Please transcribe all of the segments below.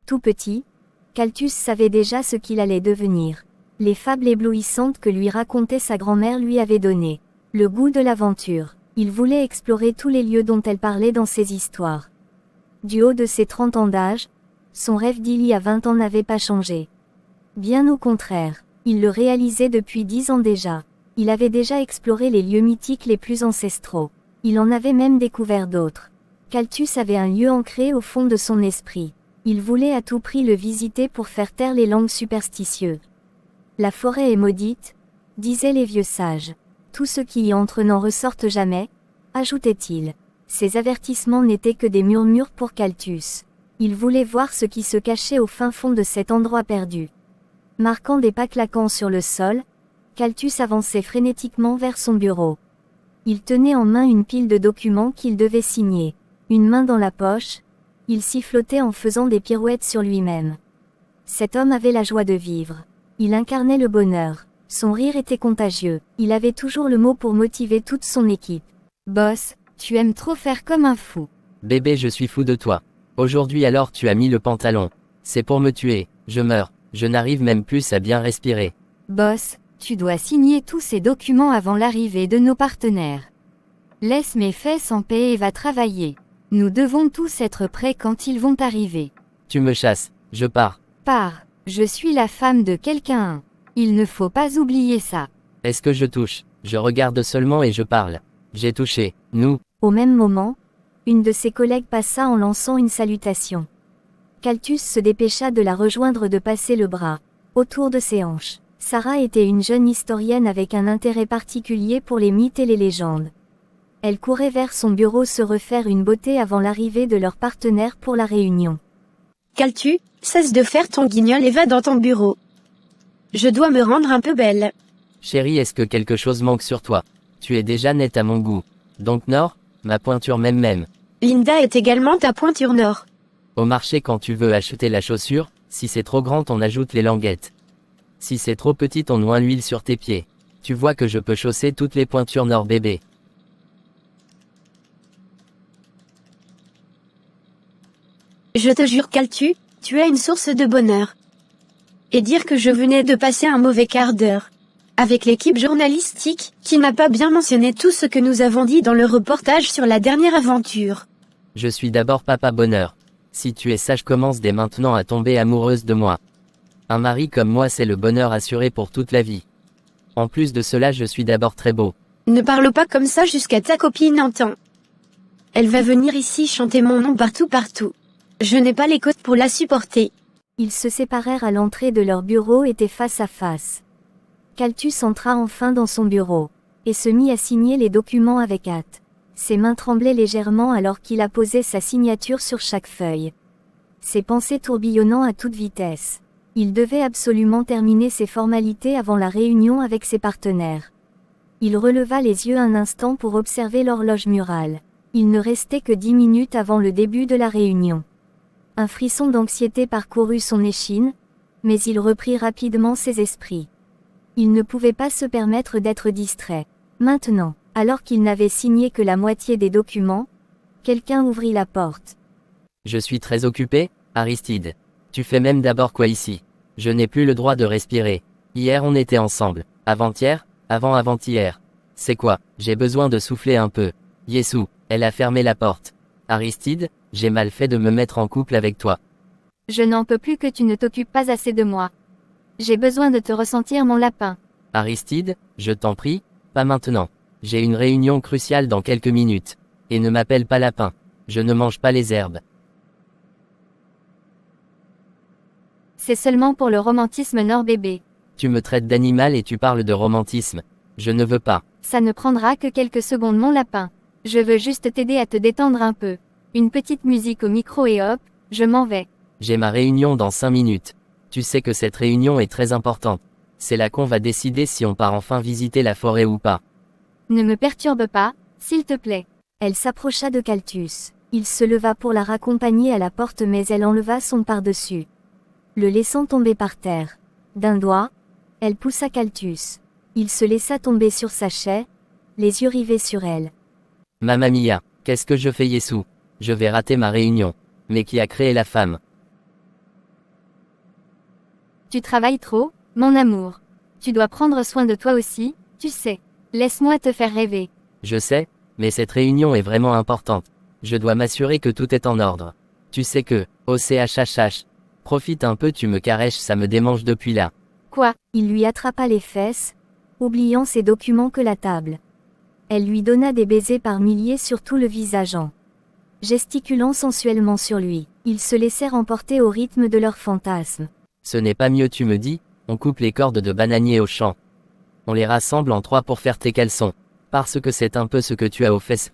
Tout petit, Calthus savait déjà ce qu'il allait devenir. Les fables éblouissantes que lui racontait sa grand-mère lui avaient donné le goût de l'aventure. Il voulait explorer tous les lieux dont elle parlait dans ses histoires. Du haut de ses 30 ans d'âge, son rêve d'il y a 20 ans n'avait pas changé. Bien au contraire, il le réalisait depuis 10 ans déjà. Il avait déjà exploré les lieux mythiques les plus ancestraux. Il en avait même découvert d'autres. Calthus avait un lieu ancré au fond de son esprit. Il voulait à tout prix le visiter pour faire taire les langues superstitieuses. La forêt est maudite, disaient les vieux sages. Tous ceux qui y entrent n'en ressortent jamais, ajoutait-il. Ces avertissements n'étaient que des murmures pour Calthus. Il voulait voir ce qui se cachait au fin fond de cet endroit perdu. Marquant des pas claquants sur le sol, Calthus avançait frénétiquement vers son bureau. Il tenait en main une pile de documents qu'il devait signer. Une main dans la poche, il sifflotait en faisant des pirouettes sur lui-même. Cet homme avait la joie de vivre. Il incarnait le bonheur. Son rire était contagieux. Il avait toujours le mot pour motiver toute son équipe. « Boss, tu aimes trop faire comme un fou. » « Bébé, je suis fou de toi. Aujourd'hui alors tu as mis le pantalon. C'est pour me tuer. Je meurs. Je n'arrive même plus à bien respirer. » « Boss, tu dois signer tous ces documents avant l'arrivée de nos partenaires. Laisse mes fesses en paix et va travailler. Nous devons tous être prêts quand ils vont arriver. » « Tu me chasses. Je pars. » « Pars. Je suis la femme de quelqu'un. Il ne faut pas oublier ça. » « Est-ce que je touche? Je regarde seulement et je parle. J'ai touché. Nous. » Au même moment, une de ses collègues passa en lançant une salutation. Calthus se dépêcha de la rejoindre de passer le bras autour de ses hanches. Sarah était une jeune historienne avec un intérêt particulier pour les mythes et les légendes. Elle courait vers son bureau se refaire une beauté avant l'arrivée de leur partenaire pour la réunion. « Calthus, cesse de faire ton guignol et va dans ton bureau. Je dois me rendre un peu belle. » « Chérie, est-ce que quelque chose manque sur toi? Tu es déjà nette à mon goût. Donc Nord, ma pointure même. Linda est également ta pointure Nord. Au marché quand tu veux acheter la chaussure, si c'est trop grand on ajoute les languettes. Si c'est trop petit on noie l'huile sur tes pieds. Tu vois que je peux chausser toutes les pointures Nord bébé. Je te jure Calthus, tu es une source de bonheur. Et dire que je venais de passer un mauvais quart d'heure avec l'équipe journalistique, qui n'a pas bien mentionné tout ce que nous avons dit dans le reportage sur la dernière aventure. Je suis d'abord papa bonheur. Si tu es sage, commence dès maintenant à tomber amoureuse de moi. Un mari comme moi c'est le bonheur assuré pour toute la vie. En plus de cela je suis d'abord très beau. Ne parle pas comme ça jusqu'à ta copine entend. Elle va venir ici chanter mon nom partout. Je n'ai pas les côtes pour la supporter. Ils se séparèrent à l'entrée de leur bureau et étaient face à face. Calthus entra enfin dans son bureau, et se mit à signer les documents avec hâte. Ses mains tremblaient légèrement alors qu'il apposait sa signature sur chaque feuille. Ses pensées tourbillonnant à toute vitesse. Il devait absolument terminer ses formalités avant la réunion avec ses partenaires. Il releva les yeux un instant pour observer l'horloge murale. Il ne restait que 10 minutes avant le début de la réunion. Un frisson d'anxiété parcourut son échine, mais il reprit rapidement ses esprits. Il ne pouvait pas se permettre d'être distrait. Maintenant, alors qu'il n'avait signé que la moitié des documents, quelqu'un ouvrit la porte. « Je suis très occupé, Aristide. Tu fais même d'abord quoi ici? Je n'ai plus le droit de respirer. Hier on était ensemble. Avant-hier, avant-avant-hier. C'est quoi? J'ai besoin de souffler un peu. Yessou, elle a fermé la porte. Aristide, j'ai mal fait de me mettre en couple avec toi. Je n'en peux plus que tu ne t'occupes pas assez de moi. J'ai besoin de te ressentir mon lapin. Aristide, je t'en prie, pas maintenant. J'ai une réunion cruciale dans quelques minutes. Et ne m'appelle pas lapin. Je ne mange pas les herbes. C'est seulement pour le romantisme Nord bébé. Tu me traites d'animal et tu parles de romantisme. Je ne veux pas. Ça ne prendra que quelques secondes mon lapin. Je veux juste t'aider à te détendre un peu. Une petite musique au micro et hop, je m'en vais. J'ai ma réunion dans 5 minutes. Tu sais que cette réunion est très importante. C'est là qu'on va décider si on part enfin visiter la forêt ou pas. Ne me perturbe pas, s'il te plaît. Elle s'approcha de Calthus. Il se leva pour la raccompagner à la porte mais elle enleva son par-dessus, le laissant tomber par terre. D'un doigt, elle poussa Calthus. Il se laissa tomber sur sa chaise, les yeux rivés sur elle. Mamma mia, qu'est-ce que je fais Yessou? Je vais rater ma réunion. Mais qui a créé la femme? Tu travailles trop, mon amour. Tu dois prendre soin de toi aussi, tu sais. Laisse-moi te faire rêver. Je sais, mais cette réunion est vraiment importante. Je dois m'assurer que tout est en ordre. Tu sais que, OCHHH. Profite un peu, tu me caresses, ça me démange depuis là. Quoi? Il lui attrapa les fesses, oubliant ses documents que la table. Elle lui donna des baisers par milliers sur tout le visage en gesticulant sensuellement sur lui. Ils se laissèrent emporter au rythme de leurs fantasmes. Ce n'est pas mieux, tu me dis, on coupe les cordes de bananier au champ. On les rassemble en 3 pour faire tes caleçons. Parce que c'est un peu ce que tu as aux fesses.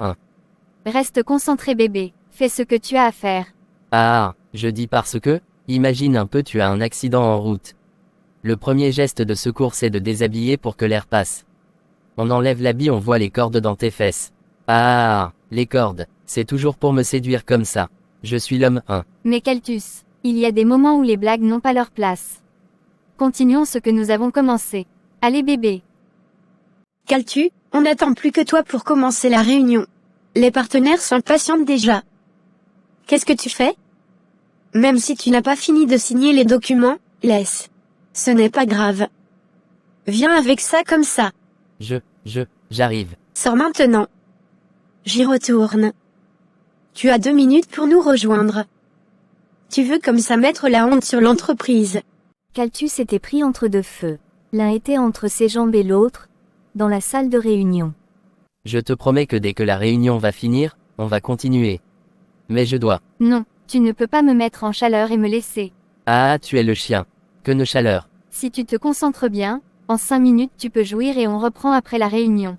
Reste concentré bébé, fais ce que tu as à faire. Ah, je dis parce que, imagine un peu, tu as un accident en route. Le premier geste de secours c'est de déshabiller pour que l'air passe. On enlève l'habit, on voit les cordes dans tes fesses. Ah, les cordes, c'est toujours pour me séduire comme ça. Je suis l'homme. Mais Caltus, il y a des moments où les blagues n'ont pas leur place. Continuons ce que nous avons commencé. Allez bébé. Caltu, on n'attend plus que toi pour commencer la réunion. Les partenaires s'impatientent déjà. Qu'est-ce que tu fais? Même si tu n'as pas fini de signer les documents, laisse. Ce n'est pas grave. Viens avec ça comme ça. J'arrive. Sors maintenant. J'y retourne. Tu as 2 minutes pour nous rejoindre. Tu veux comme ça mettre la honte sur l'entreprise. Caltus était pris entre deux feux. L'un était entre ses jambes et l'autre, dans la salle de réunion. Je te promets que dès que la réunion va finir, on va continuer. Mais je dois. Non, tu ne peux pas me mettre en chaleur et me laisser. Ah, tu es le chien. Que de chaleur. Si tu te concentres bien, en 5 minutes tu peux jouir et on reprend après la réunion.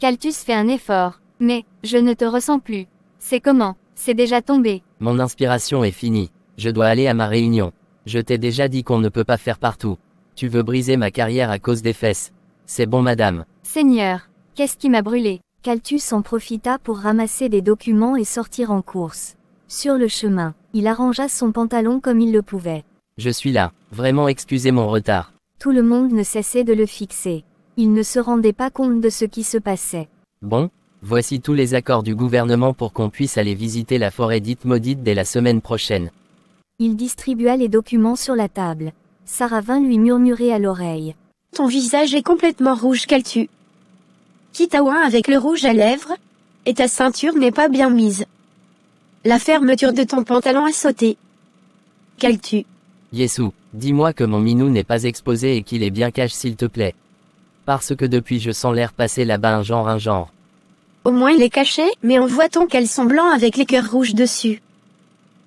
Caltus fait un effort. Mais, je ne te ressens plus. C'est comment? C'est déjà tombé. Mon inspiration est finie. Je dois aller à ma réunion. Je t'ai déjà dit qu'on ne peut pas faire partout. Tu veux briser ma carrière à cause des fesses. C'est bon madame. Seigneur, qu'est-ce qui m'a brûlé? Caltus en profita pour ramasser des documents et sortir en course. Sur le chemin, il arrangea son pantalon comme il le pouvait. Je suis là. Vraiment excusez mon retard. Tout le monde ne cessait de le fixer. Il ne se rendait pas compte de ce qui se passait. Bon, voici tous les accords du gouvernement pour qu'on puisse aller visiter la forêt dite maudite dès la semaine prochaine. Il distribua les documents sur la table. Sarah vint lui murmurer à l'oreille. Ton visage est complètement rouge, Caltu. Quitte à ouin avec le rouge à lèvres, et ta ceinture n'est pas bien mise. La fermeture de ton pantalon a sauté. Caltu. Yessou, dis-moi que mon minou n'est pas exposé et qu'il est bien cache s'il te plaît. Parce que depuis je sens l'air passer là-bas un genre. Au moins il est caché, mais on voit ton caleçon blanc avec les cœurs rouges dessus.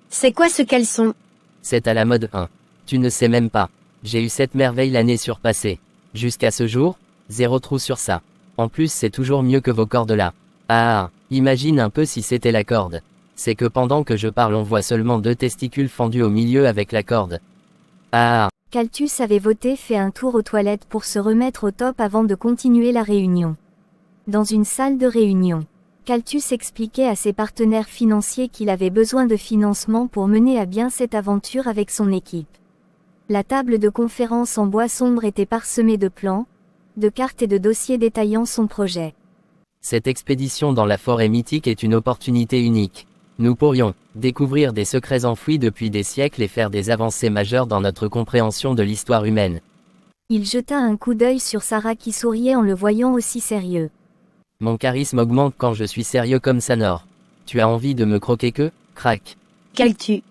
C'est quoi ce caleçon? C'est à la mode. Tu ne sais même pas. J'ai eu cette merveille l'année surpassée. Jusqu'à ce jour, 0 trou sur ça. En plus c'est toujours mieux que vos cordes là. Ah, imagine un peu si c'était la corde. C'est que pendant que je parle on voit seulement 2 testicules fendus au milieu avec la corde. Ah. Caltus avait fait un tour aux toilettes pour se remettre au top avant de continuer la réunion. Dans une salle de réunion, Caltus expliquait à ses partenaires financiers qu'il avait besoin de financement pour mener à bien cette aventure avec son équipe. La table de conférence en bois sombre était parsemée de plans, de cartes et de dossiers détaillant son projet. Cette expédition dans la forêt mythique est une opportunité unique. Nous pourrions découvrir des secrets enfouis depuis des siècles et faire des avancées majeures dans notre compréhension de l'histoire humaine. Il jeta un coup d'œil sur Sarah qui souriait en le voyant aussi sérieux. Mon charisme augmente quand je suis sérieux comme ça, Nord. Tu as envie de me croquer que? Crac. Caltu.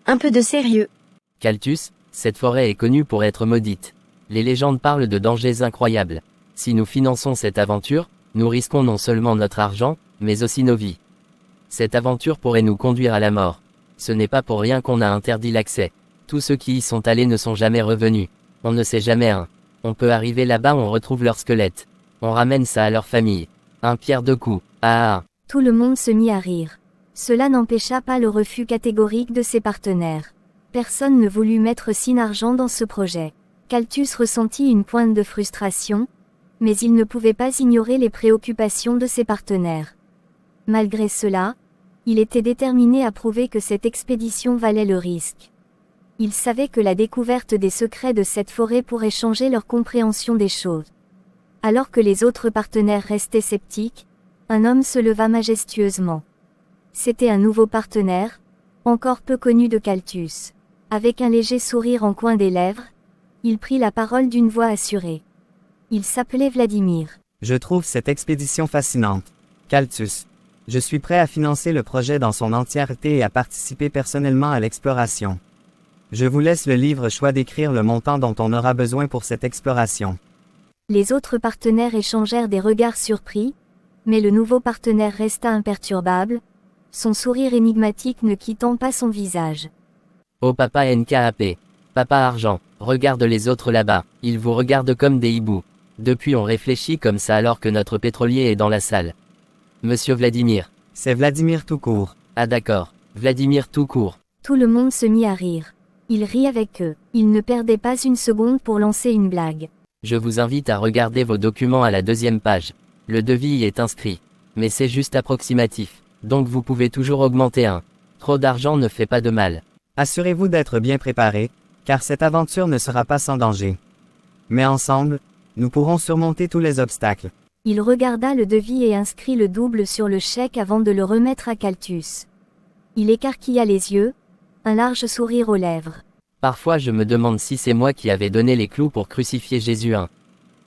Un peu de sérieux. Caltus, cette forêt est connue pour être maudite. Les légendes parlent de dangers incroyables. Si nous finançons cette aventure, nous risquons non seulement notre argent, mais aussi nos vies. Cette aventure pourrait nous conduire à la mort. Ce n'est pas pour rien qu'on a interdit l'accès. Tous ceux qui y sont allés ne sont jamais revenus. On ne sait jamais. On peut arriver là-bas, on retrouve leur squelette. On ramène ça à leur famille. Un pierre deux coups. Ah. Tout le monde se mit à rire. Cela n'empêcha pas le refus catégorique de ses partenaires. Personne ne voulut mettre sin argent dans ce projet. Caltus ressentit une pointe de frustration, mais il ne pouvait pas ignorer les préoccupations de ses partenaires. Malgré cela, il était déterminé à prouver que cette expédition valait le risque. Il savait que la découverte des secrets de cette forêt pourrait changer leur compréhension des choses. Alors que les autres partenaires restaient sceptiques, un homme se leva majestueusement. C'était un nouveau partenaire, encore peu connu de Caltus. Avec un léger sourire en coin des lèvres, il prit la parole d'une voix assurée. Il s'appelait Vladimir. Je trouve cette expédition fascinante. Caltus. Je suis prêt à financer le projet dans son entièreté et à participer personnellement à l'exploration. Je vous laisse le libre choix d'écrire le montant dont on aura besoin pour cette exploration. Les autres partenaires échangèrent des regards surpris, mais le nouveau partenaire resta imperturbable, son sourire énigmatique ne quittant pas son visage. Oh papa NKAP. Papa argent, regarde les autres là-bas, ils vous regardent comme des hiboux. Depuis on réfléchit comme ça alors que notre pétrolier est dans la salle. Monsieur Vladimir. C'est Vladimir tout court. Ah d'accord, Vladimir tout court. Tout le monde se mit à rire. Il rit avec eux. Il ne perdait pas une seconde pour lancer une blague. Je vous invite à regarder vos documents à la 2e page. Le devis y est inscrit. Mais c'est juste approximatif. Donc vous pouvez toujours augmenter un. Trop d'argent ne fait pas de mal. Assurez-vous d'être bien préparé, car cette aventure ne sera pas sans danger. Mais ensemble, nous pourrons surmonter tous les obstacles. Il regarda le devis et inscrit le double sur le chèque avant de le remettre à Caltus. Il écarquilla les yeux, un large sourire aux lèvres. Parfois je me demande si c'est moi qui avais donné les clous pour crucifier Jésus.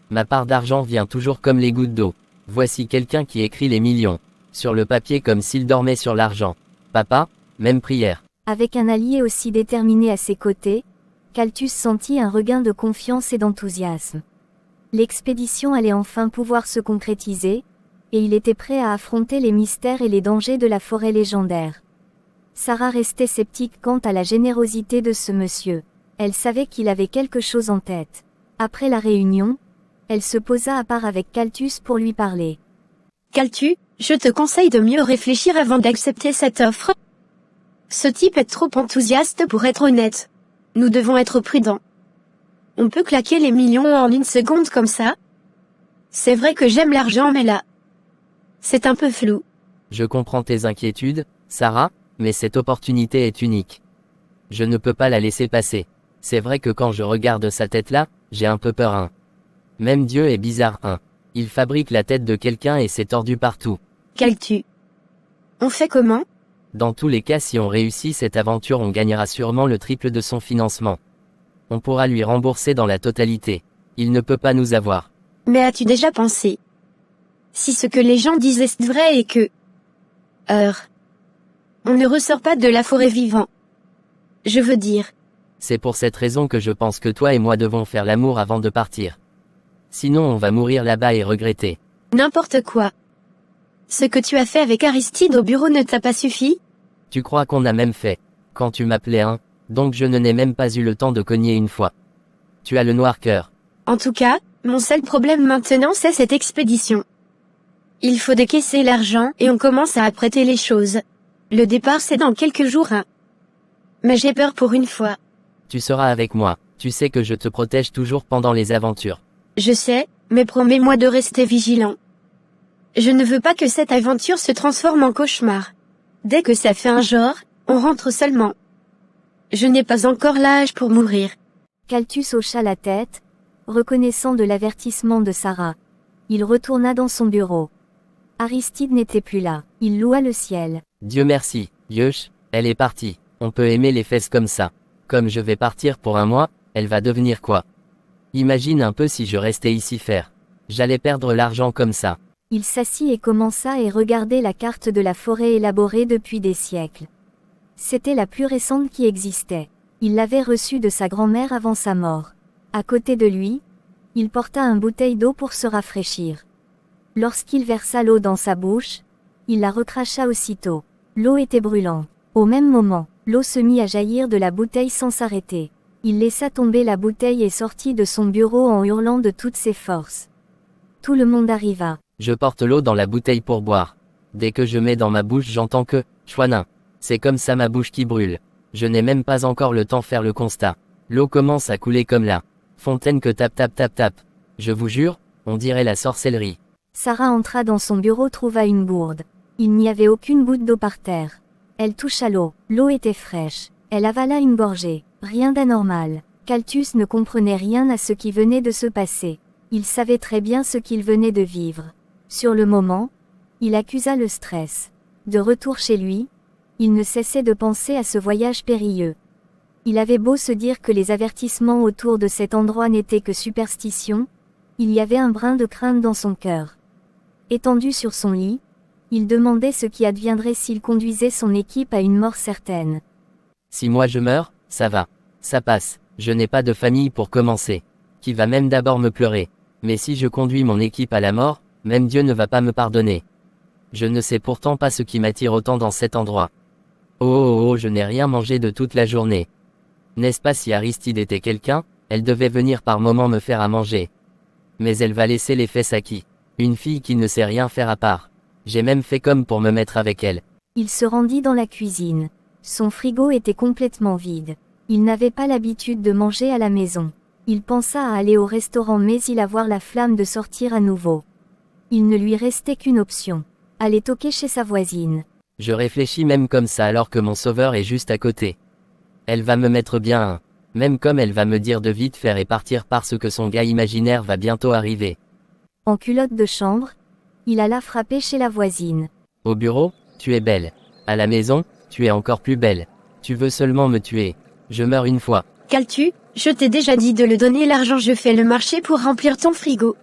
Ma part d'argent vient toujours comme les gouttes d'eau. Voici quelqu'un qui écrit les millions. Sur le papier comme s'il dormait sur l'argent. Papa, même prière. Avec un allié aussi déterminé à ses côtés, Caltus sentit un regain de confiance et d'enthousiasme. L'expédition allait enfin pouvoir se concrétiser, et il était prêt à affronter les mystères et les dangers de la forêt légendaire. Sarah restait sceptique quant à la générosité de ce monsieur. Elle savait qu'il avait quelque chose en tête. Après la réunion, elle se posa à part avec Caltus pour lui parler. Caltus, je te conseille de mieux réfléchir avant d'accepter cette offre. Ce type est trop enthousiaste pour être honnête. Nous devons être prudents. On peut claquer les millions en une seconde comme ça. C'est vrai que j'aime l'argent mais là, c'est un peu flou. Je comprends tes inquiétudes, Sarah, mais cette opportunité est unique. Je ne peux pas la laisser passer. C'est vrai que quand je regarde sa tête-là, j'ai un peu peur. Même Dieu est bizarre. Il fabrique la tête de quelqu'un et c'est tordu partout. Caltus. On fait comment? Dans tous les cas, si on réussit cette aventure, on gagnera sûrement le triple de son financement. On pourra lui rembourser dans la totalité. Il ne peut pas nous avoir. Mais as-tu déjà pensé? Si ce que les gens disent est vrai et que... on ne ressort pas de la forêt vivant. Je veux dire... C'est pour cette raison que je pense que toi et moi devons faire l'amour avant de partir. Sinon on va mourir là-bas et regretter. N'importe quoi. Ce que tu as fait avec Aristide au bureau ne t'a pas suffi? Tu crois qu'on a même fait. Quand tu m'appelais donc je n'ai même pas eu le temps de cogner une fois. Tu as le noir cœur. En tout cas, mon seul problème maintenant c'est cette expédition. Il faut décaisser l'argent et on commence à apprêter les choses. Le départ c'est dans quelques jours. Mais j'ai peur pour une fois. Tu seras avec moi. Tu sais que je te protège toujours pendant les aventures. Je sais, mais promets-moi de rester vigilant. Je ne veux pas que cette aventure se transforme en cauchemar. Dès que ça fait un genre, on rentre seulement. Je n'ai pas encore l'âge pour mourir. Caltus hocha la tête, reconnaissant de l'avertissement de Sarah. Il retourna dans son bureau. Aristide n'était plus là. Il loua le ciel. Dieu merci, Yush, elle est partie. On peut aimer les fesses comme ça. Comme je vais partir pour un mois, elle va devenir quoi? Imagine un peu si je restais ici faire. J'allais perdre l'argent comme ça. Il s'assit et commença à regarder la carte de la forêt élaborée depuis des siècles. C'était la plus récente qui existait. Il l'avait reçue de sa grand-mère avant sa mort. À côté de lui, il porta une bouteille d'eau pour se rafraîchir. Lorsqu'il versa l'eau dans sa bouche, il la recracha aussitôt. L'eau était brûlante. Au même moment, l'eau se mit à jaillir de la bouteille sans s'arrêter. Il laissa tomber la bouteille et sortit de son bureau en hurlant de toutes ses forces. Tout le monde arriva. Je porte l'eau dans la bouteille pour boire. Dès que je mets dans ma bouche, j'entends que « chouanin ». C'est comme ça ma bouche qui brûle. Je n'ai même pas encore le temps de faire le constat. L'eau commence à couler comme la fontaine que tape tape tape tape. Je vous jure, on dirait la sorcellerie. Sarah entra dans son bureau, trouva une gourde. Il n'y avait aucune goutte d'eau par terre. Elle toucha l'eau. L'eau était fraîche. Elle avala une gorgée. Rien d'anormal. Caltus ne comprenait rien à ce qui venait de se passer. Il savait très bien ce qu'il venait de vivre. Sur le moment, il accusa le stress. De retour chez lui, il ne cessait de penser à ce voyage périlleux. Il avait beau se dire que les avertissements autour de cet endroit n'étaient que superstitions, il y avait un brin de crainte dans son cœur. Étendu sur son lit, il demandait ce qui adviendrait s'il conduisait son équipe à une mort certaine. Si moi je meurs, ça va. Ça passe. Je n'ai pas de famille pour commencer. Qui va même d'abord me pleurer. Mais si je conduis mon équipe à la mort, même Dieu ne va pas me pardonner. Je ne sais pourtant pas ce qui m'attire autant dans cet endroit. Oh, je n'ai rien mangé de toute la journée. N'est-ce pas si Aristide était quelqu'un, elle devait venir par moments me faire à manger. Mais elle va laisser les fesses à qui? Une fille qui ne sait rien faire à part. J'ai même fait comme pour me mettre avec elle. Il se rendit dans la cuisine. Son frigo était complètement vide. Il n'avait pas l'habitude de manger à la maison. Il pensa à aller au restaurant mais il avoir la flamme de sortir à nouveau. Il ne lui restait qu'une option. Aller toquer chez sa voisine. Je réfléchis même comme ça alors que mon sauveur est juste à côté. Elle va me mettre bien un. Même comme elle va me dire de vite faire et partir parce que son gars imaginaire va bientôt arriver. En culotte de chambre, il alla frapper chez la voisine. Au bureau, tu es belle. À la maison, tu es encore plus belle. Tu veux seulement me tuer. Je meurs une fois. Caltu, je t'ai déjà dit de le donner l'argent, je fais le marché pour remplir ton frigo.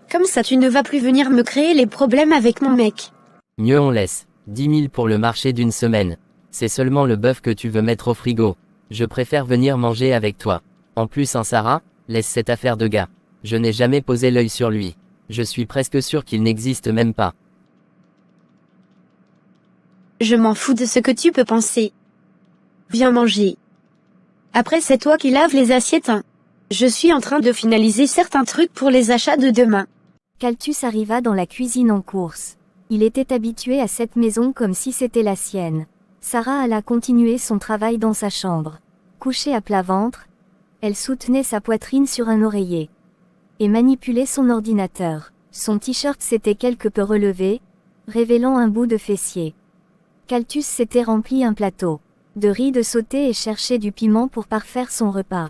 Comme ça tu ne vas plus venir me créer les problèmes avec mon mec. Mieux on laisse. 10 000 pour le marché d'une semaine. C'est seulement le bœuf que tu veux mettre au frigo. Je préfère venir manger avec toi. En plus Sarah, laisse cette affaire de gars. Je n'ai jamais posé l'œil sur lui. Je suis presque sûr qu'il n'existe même pas. Je m'en fous de ce que tu peux penser. Viens manger. Après c'est toi qui laves les assiettes, hein. Je suis en train de finaliser certains trucs pour les achats de demain. Caltus arriva dans la cuisine en course. Il était habitué à cette maison comme si c'était la sienne. Sarah alla continuer son travail dans sa chambre. Couchée à plat ventre, elle soutenait sa poitrine sur un oreiller et manipulait son ordinateur. Son t-shirt s'était quelque peu relevé, révélant un bout de fessier. Caltus s'était rempli un plateau de riz de sauté et cherchait du piment pour parfaire son repas.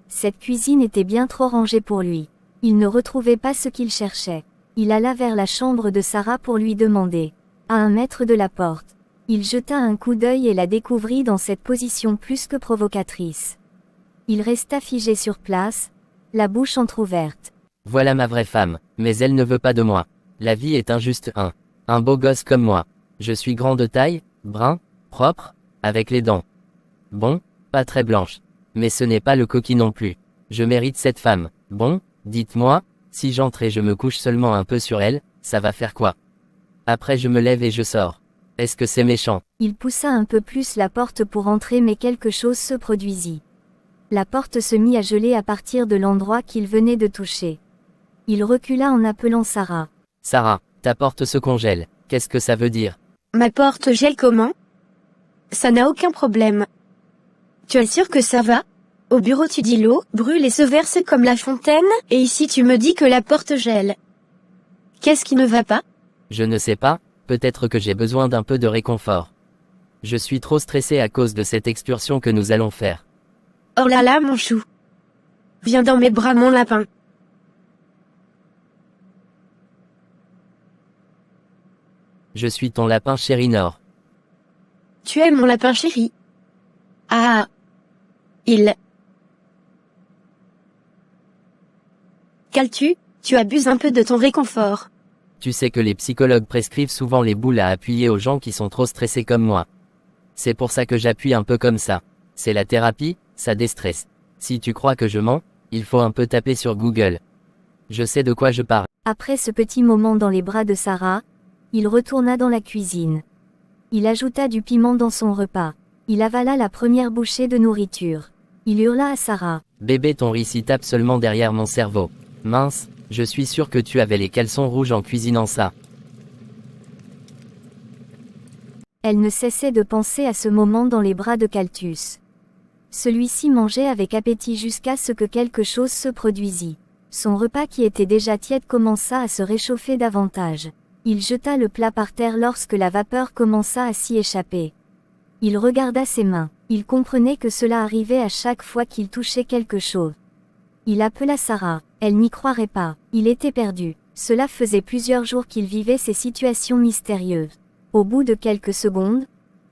Cette cuisine était bien trop rangée pour lui. Il ne retrouvait pas ce qu'il cherchait. Il alla vers la chambre de Sarah pour lui demander. À 1 mètre de la porte. Il jeta un coup d'œil et la découvrit dans cette position plus que provocatrice. Il resta figé sur place, la bouche entr'ouverte. Voilà ma vraie femme, mais elle ne veut pas de moi. La vie est injuste. Un beau gosse comme moi. Je suis grand de taille, brun, propre, avec les dents. Bon, pas très blanche. Mais ce n'est pas le coquille non plus. Je mérite cette femme. Bon, dites-moi, si j'entre et je me couche seulement un peu sur elle, ça va faire quoi? Après je me lève et je sors. Est-ce que c'est méchant? Il poussa un peu plus la porte pour entrer mais quelque chose se produisit. La porte se mit à geler à partir de l'endroit qu'il venait de toucher. Il recula en appelant Sarah. Sarah, ta porte se congèle. Qu'est-ce que ça veut dire? Ma porte gèle comment? Ça n'a aucun problème. Tu es sûr que ça va? Au bureau tu dis l'eau brûle et se verse comme la fontaine, et ici tu me dis que la porte gèle. Qu'est-ce qui ne va pas? Je ne sais pas, peut-être que j'ai besoin d'un peu de réconfort. Je suis trop stressé à cause de cette excursion que nous allons faire. Oh là là mon chou. Viens dans mes bras mon lapin. Je suis ton lapin chéri Nord. Tu es mon lapin chéri. Ah. Caltu, tu abuses un peu de ton réconfort. Tu sais que les psychologues prescrivent souvent les boules à appuyer aux gens qui sont trop stressés comme moi. C'est pour ça que j'appuie un peu comme ça. C'est la thérapie, ça déstresse. Si tu crois que je mens, il faut un peu taper sur Google. Je sais de quoi je parle. Après ce petit moment dans les bras de Sarah, il retourna dans la cuisine. Il ajouta du piment dans son repas. Il avala la première bouchée de nourriture. Il hurla à Sarah. Bébé, ton riz s'y tape seulement derrière mon cerveau. Mince, je suis sûr que tu avais les caleçons rouges en cuisinant ça. Elle ne cessait de penser à ce moment dans les bras de Caltus. Celui-ci mangeait avec appétit jusqu'à ce que quelque chose se produisit. Son repas qui était déjà tiède commença à se réchauffer davantage. Il jeta le plat par terre lorsque la vapeur commença à s'y échapper. Il regarda ses mains. Il comprenait que cela arrivait à chaque fois qu'il touchait quelque chose. Il appela Sarah. Elle n'y croirait pas. Il était perdu. Cela faisait plusieurs jours qu'il vivait ces situations mystérieuses. Au bout de quelques secondes,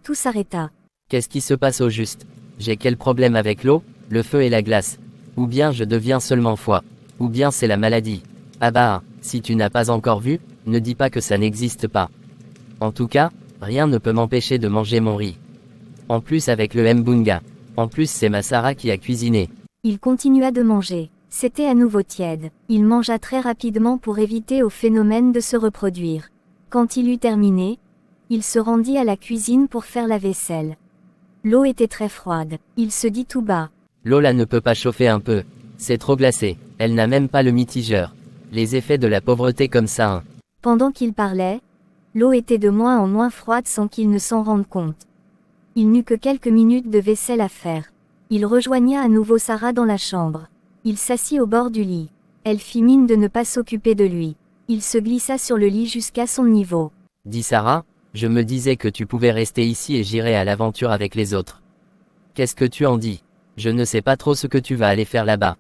tout s'arrêta. Qu'est-ce qui se passe au juste? J'ai quel problème avec l'eau, le feu et la glace? Ou bien je deviens seulement froid? Ou bien c'est la maladie? Ah bah, si tu n'as pas encore vu, ne dis pas que ça n'existe pas. En tout cas, rien ne peut m'empêcher de manger mon riz. En plus avec le mbunga. En plus c'est ma Sarah qui a cuisiné. Il continua de manger. C'était à nouveau tiède. Il mangea très rapidement pour éviter au phénomène de se reproduire. Quand il eut terminé, il se rendit à la cuisine pour faire la vaisselle. L'eau était très froide. Il se dit tout bas. L'eau là ne peut pas chauffer un peu. C'est trop glacé. Elle n'a même pas le mitigeur. Les effets de la pauvreté comme ça, hein. Pendant qu'il parlait, l'eau était de moins en moins froide sans qu'il ne s'en rende compte. Il n'eut que quelques minutes de vaisselle à faire. Il rejoigna à nouveau Sarah dans la chambre. Il s'assit au bord du lit. Elle fit mine de ne pas s'occuper de lui. Il se glissa sur le lit jusqu'à son niveau. Dit Sarah, je me disais que tu pouvais rester ici et j'irai à l'aventure avec les autres. Qu'est-ce que tu en dis? Je ne sais pas trop ce que tu vas aller faire là-bas.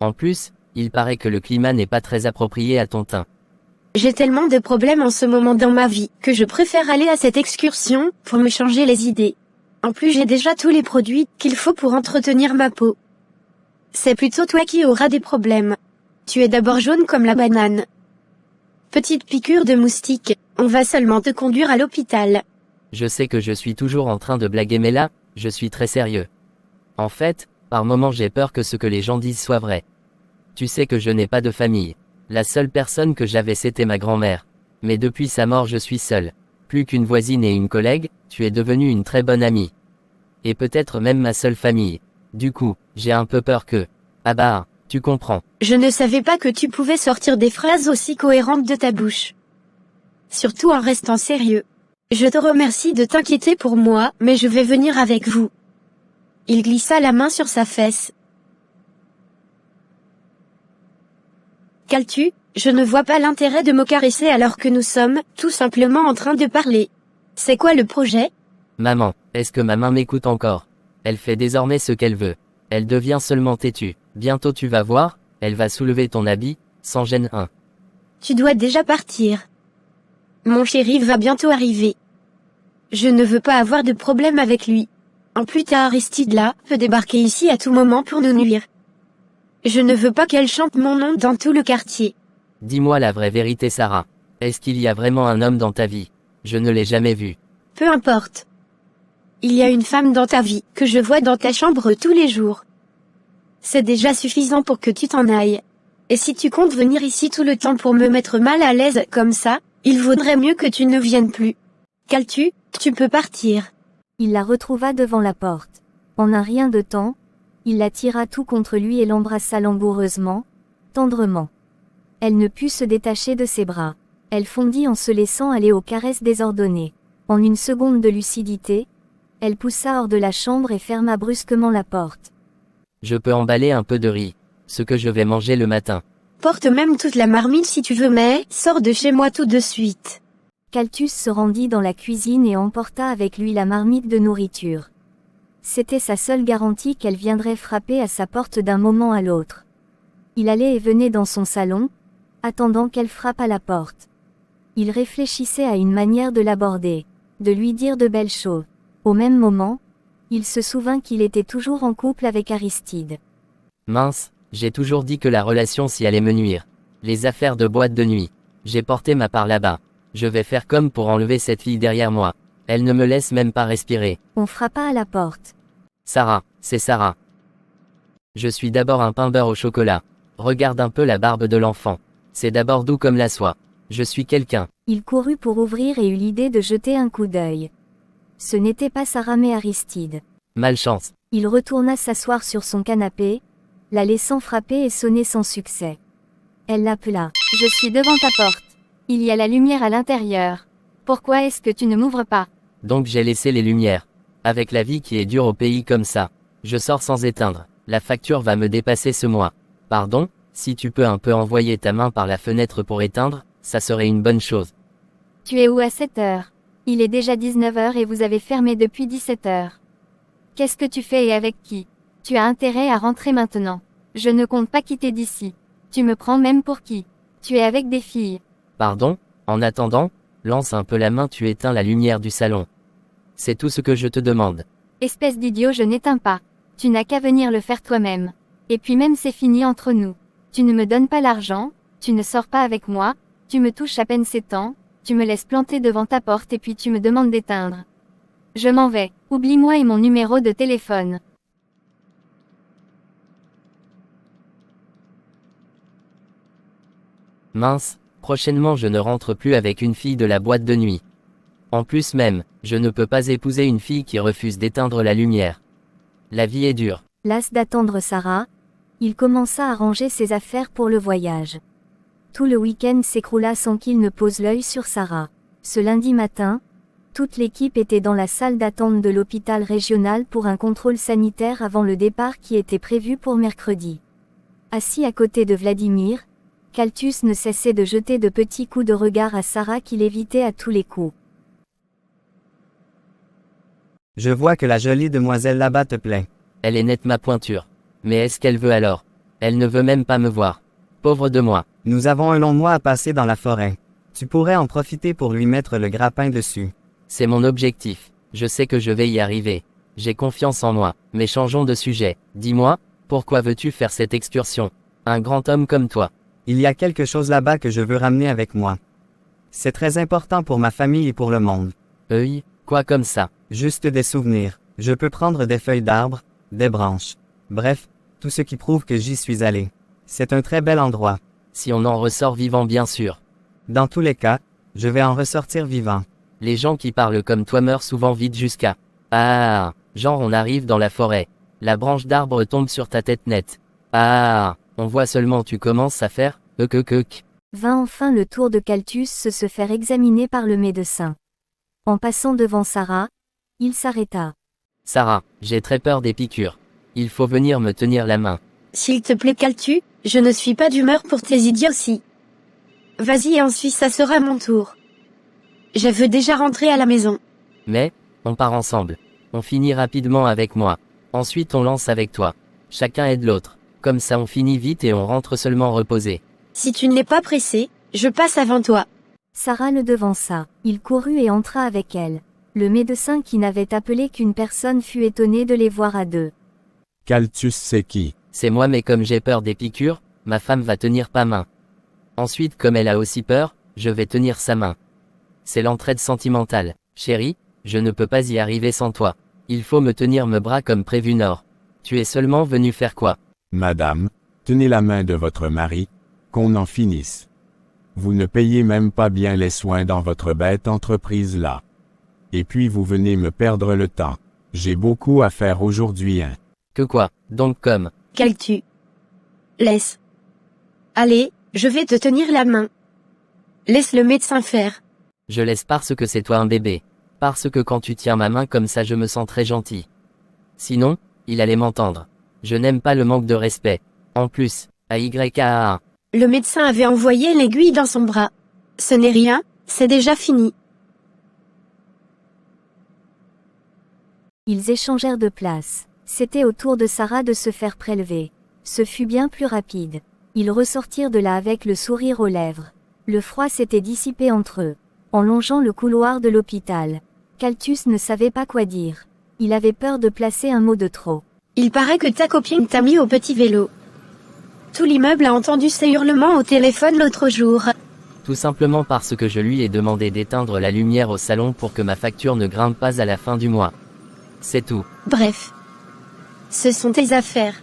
En plus, il paraît que le climat n'est pas très approprié à ton teint. J'ai tellement de problèmes en ce moment dans ma vie, que je préfère aller à cette excursion, pour me changer les idées. En plus j'ai déjà tous les produits qu'il faut pour entretenir ma peau. C'est plutôt toi qui auras des problèmes. Tu es d'abord jaune comme la banane. Petite piqûre de moustique, on va seulement te conduire à l'hôpital. Je sais que je suis toujours en train de blaguer mais là, je suis très sérieux. En fait, par moments j'ai peur que ce que les gens disent soit vrai. Tu sais que je n'ai pas de famille. La seule personne que j'avais c'était ma grand-mère. Mais depuis sa mort je suis seul. Plus qu'une voisine et une collègue, tu es devenue une très bonne amie. Et peut-être même ma seule famille. Du coup, j'ai un peu peur que... Ah bah, tu comprends. Je ne savais pas que tu pouvais sortir des phrases aussi cohérentes de ta bouche. Surtout en restant sérieux. Je te remercie de t'inquiéter pour moi, mais je vais venir avec vous. Il glissa la main sur sa fesse. Caltu, je ne vois pas l'intérêt de me caresser alors que nous sommes, tout simplement en train de parler. C'est quoi le projet? Maman, est-ce que ma main m'écoute encore? Elle fait désormais ce qu'elle veut. Elle devient seulement têtue. Bientôt tu vas voir, elle va soulever ton habit, sans gêne un. Tu dois déjà partir. Mon chéri va bientôt arriver. Je ne veux pas avoir de problème avec lui. En plus t'as Aristide là, peut débarquer ici à tout moment pour nous nuire. Je ne veux pas qu'elle chante mon nom dans tout le quartier. Dis-moi la vraie vérité Sarah. Est-ce qu'il y a vraiment un homme dans ta vie? Je ne l'ai jamais vu. Peu importe. Il y a une femme dans ta vie, que je vois dans ta chambre tous les jours. C'est déjà suffisant pour que tu t'en ailles. Et si tu comptes venir ici tout le temps pour me mettre mal à l'aise comme ça, il vaudrait mieux que tu ne viennes plus. Caltu, tu peux partir. Il la retrouva devant la porte. En un rien de temps, il la tira tout contre lui et l'embrassa langoureusement, tendrement. Elle ne put se détacher de ses bras. Elle fondit en se laissant aller aux caresses désordonnées. En une seconde de lucidité, elle poussa hors de la chambre et ferma brusquement la porte. Je peux emballer un peu de riz. Ce que je vais manger le matin. Porte même toute la marmite si tu veux mais, sors de chez moi tout de suite. Caltus se rendit dans la cuisine et emporta avec lui la marmite de nourriture. C'était sa seule garantie qu'elle viendrait frapper à sa porte d'un moment à l'autre. Il allait et venait dans son salon, attendant qu'elle frappe à la porte. Il réfléchissait à une manière de l'aborder, de lui dire de belles choses. Au même moment, il se souvint qu'il était toujours en couple avec Aristide. Mince, j'ai toujours dit que la relation s'y allait me nuire. Les affaires de boîte de nuit. J'ai porté ma part là-bas. Je vais faire comme pour enlever cette fille derrière moi. Elle ne me laisse même pas respirer. On frappa à la porte. Sarah, c'est Sarah. Je suis d'abord un pain beurre au chocolat. Regarde un peu la barbe de l'enfant. C'est d'abord doux comme la soie. Je suis quelqu'un. Il courut pour ouvrir et eut l'idée de jeter un coup d'œil. Ce n'était pas Sarah mais Aristide. Malchance. Il retourna s'asseoir sur son canapé, la laissant frapper et sonner sans succès. Elle l'appela. « Je suis devant ta porte. Il y a la lumière à l'intérieur. Pourquoi est-ce que tu ne m'ouvres pas ?» Donc j'ai laissé les lumières. Avec la vie qui est dure au pays comme ça. Je sors sans éteindre. La facture va me dépasser ce mois. Pardon, si tu peux un peu envoyer ta main par la fenêtre pour éteindre, ça serait une bonne chose. Tu es où à 7 heures? Il est déjà 19 heures et vous avez fermé depuis 17 heures. Qu'est-ce que tu fais et avec qui? Tu as intérêt à rentrer maintenant. Je ne compte pas quitter d'ici. Tu me prends même pour qui? Tu es avec des filles. Pardon, en attendant, lance un peu la main, tu éteins la lumière du salon. C'est tout ce que je te demande. Espèce d'idiot, je n'éteins pas. Tu n'as qu'à venir le faire toi-même. Et puis même c'est fini entre nous. Tu ne me donnes pas l'argent, tu ne sors pas avec moi, tu me touches à peine 7 ans, tu me laisses planter devant ta porte et puis tu me demandes d'éteindre. Je m'en vais. Oublie-moi et mon numéro de téléphone. Mince, prochainement je ne rentre plus avec une fille de la boîte de nuit. En plus même, je ne peux pas épouser une fille qui refuse d'éteindre la lumière. La vie est dure. Las d'attendre Sarah, il commença à ranger ses affaires pour le voyage. Tout le week-end s'écroula sans qu'il ne pose l'œil sur Sarah. Ce lundi matin, toute l'équipe était dans la salle d'attente de l'hôpital régional pour un contrôle sanitaire avant le départ qui était prévu pour mercredi. Assis à côté de Vladimir, Kaltus ne cessait de jeter de petits coups de regard à Sarah qu'il évitait à tous les coups. Je vois que la jolie demoiselle là-bas te plaît. Elle est nette ma pointure. Mais est-ce qu'elle veut alors? Elle ne veut même pas me voir. Pauvre de moi. Nous avons un long mois à passer dans la forêt. Tu pourrais en profiter pour lui mettre le grappin dessus. C'est mon objectif. Je sais que je vais y arriver. J'ai confiance en moi. Mais changeons de sujet. Dis-moi, pourquoi veux-tu faire cette excursion? Un grand homme comme toi. Il y a quelque chose là-bas que je veux ramener avec moi. C'est très important pour ma famille et pour le monde. Quoi comme ça? Juste des souvenirs. Je peux prendre des feuilles d'arbres, des branches. Bref, tout ce qui prouve que j'y suis allé. C'est un très bel endroit. Si on en ressort vivant bien sûr. Dans tous les cas, je vais en ressortir vivant. Les gens qui parlent comme toi meurent souvent vite jusqu'à... Ah, genre on arrive dans la forêt. La branche d'arbre tombe sur ta tête nette. Ah, on voit seulement tu commences à faire... Vint enfin le tour de Kaltus se faire examiner par le médecin. En passant devant Sarah, il s'arrêta. Sarah, j'ai très peur des piqûres. Il faut venir me tenir la main. S'il te plaît Kaltu, je ne suis pas d'humeur pour tes idioties. Vas-y et ensuite ça sera mon tour. Je veux déjà rentrer à la maison. Mais, on part ensemble. On finit rapidement avec moi. Ensuite on lance avec toi. Chacun aide l'autre. Comme ça on finit vite et on rentre seulement reposé. Si tu n'es pas pressé, je passe avant toi. Sarah le devança. Il courut et entra avec elle. Le médecin qui n'avait appelé qu'une personne fut étonné de les voir à deux. Kaltus c'est qui? C'est moi mais comme j'ai peur des piqûres, ma femme va tenir pas main. Ensuite comme elle a aussi peur, je vais tenir sa main. C'est l'entraide sentimentale. Chérie, je ne peux pas y arriver sans toi. Il faut me tenir me bras comme prévu Nord. Tu es seulement venu faire quoi? Madame, tenez la main de votre mari, qu'on en finisse. Vous ne payez même pas bien les soins dans votre bête entreprise là. Et puis vous venez me perdre le temps. J'ai beaucoup à faire aujourd'hui hein. Que quoi, donc comme? Kaltu. Laisse. Allez, je vais te tenir la main. Laisse le médecin faire. Je laisse parce que c'est toi un bébé. Parce que quand tu tiens ma main comme ça je me sens très gentil. Sinon, il allait m'entendre. Je n'aime pas le manque de respect. En plus, AYKAA. Le médecin avait envoyé l'aiguille dans son bras. Ce n'est rien, c'est déjà fini. Ils échangèrent de place. C'était au tour de Sarah de se faire prélever. Ce fut bien plus rapide. Ils ressortirent de là avec le sourire aux lèvres. Le froid s'était dissipé entre eux. En longeant le couloir de l'hôpital, Kaltus ne savait pas quoi dire. Il avait peur de placer un mot de trop. Il paraît que ta copine t'a mis au petit vélo. Tout l'immeuble a entendu ces hurlements au téléphone l'autre jour. Tout simplement parce que je lui ai demandé d'éteindre la lumière au salon pour que ma facture ne grimpe pas à la fin du mois. C'est tout. Bref. Ce sont tes affaires.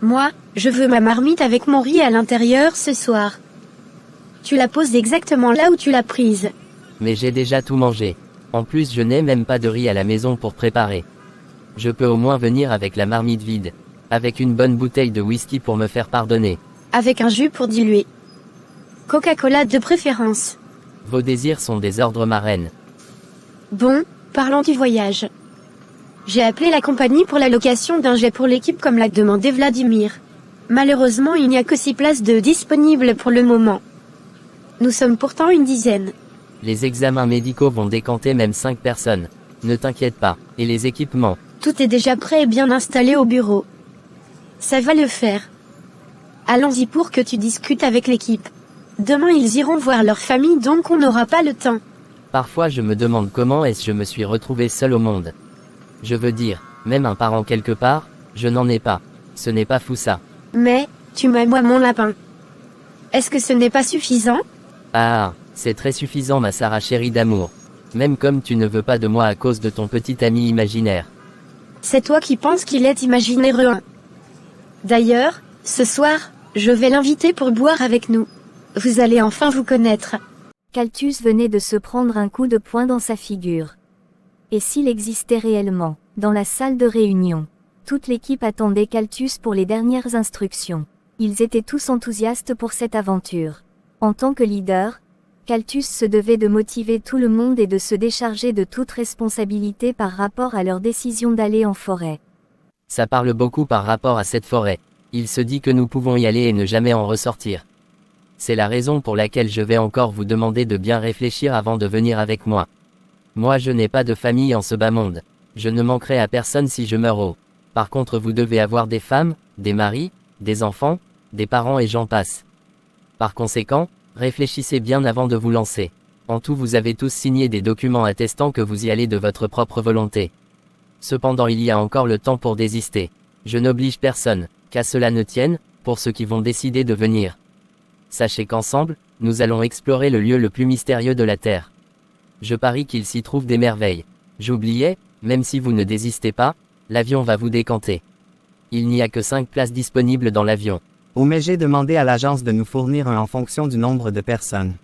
Moi, je veux ma marmite avec mon riz à l'intérieur ce soir. Tu la poses exactement là où tu l'as prise. Mais j'ai déjà tout mangé. En plus je n'ai même pas de riz à la maison pour préparer. Je peux au moins venir avec la marmite vide. Avec une bonne bouteille de whisky pour me faire pardonner. Avec un jus pour diluer. Coca-Cola de préférence. Vos désirs sont des ordres ma reine. Bon, parlons du voyage. J'ai appelé la compagnie pour la location d'un jet pour l'équipe comme l'a demandé Vladimir. Malheureusement il n'y a que 6 places de disponibles pour le moment. Nous sommes pourtant une dizaine. Les examens médicaux vont décanter même 5 personnes. Ne t'inquiète pas. Et les équipements? Tout est déjà prêt et bien installé au bureau. Ça va le faire. Allons-y pour que tu discutes avec l'équipe. Demain ils iront voir leur famille donc on n'aura pas le temps. Parfois je me demande comment est-ce que je me suis retrouvé seul au monde. Je veux dire, même un parent quelque part, je n'en ai pas. Ce n'est pas fou ça. Mais, tu m'aimes moi mon lapin. Est-ce que ce n'est pas suffisant? Ah, c'est très suffisant ma Sarah chérie d'amour. Même comme tu ne veux pas de moi à cause de ton petit ami imaginaire. C'est toi qui penses qu'il est imaginaire. D'ailleurs, ce soir, je vais l'inviter pour boire avec nous. Vous allez enfin vous connaître. Calthus venait de se prendre un coup de poing dans sa figure. Et s'il existait réellement, dans la salle de réunion, toute l'équipe attendait Calthus pour les dernières instructions. Ils étaient tous enthousiastes pour cette aventure. En tant que leader, Calthus se devait de motiver tout le monde et de se décharger de toute responsabilité par rapport à leur décision d'aller en forêt. Ça parle beaucoup par rapport à cette forêt. Il se dit que nous pouvons y aller et ne jamais en ressortir. C'est la raison pour laquelle je vais encore vous demander de bien réfléchir avant de venir avec moi. Moi je n'ai pas de famille en ce bas monde. Je ne manquerai à personne si je meurs haut. Par contre vous devez avoir des femmes, des maris, des enfants, des parents et j'en passe. Par conséquent, réfléchissez bien avant de vous lancer. En tout vous avez tous signé des documents attestant que vous y allez de votre propre volonté. Cependant il y a encore le temps pour désister. Je n'oblige personne, qu'à cela ne tienne, pour ceux qui vont décider de venir. Sachez qu'ensemble, nous allons explorer le lieu le plus mystérieux de la Terre. Je parie qu'il s'y trouve des merveilles. J'oubliais, même si vous ne désistez pas, l'avion va vous décanter. Il n'y a que 5 places disponibles dans l'avion. Oh mais j'ai demandé à l'agence de nous fournir un en fonction du nombre de personnes.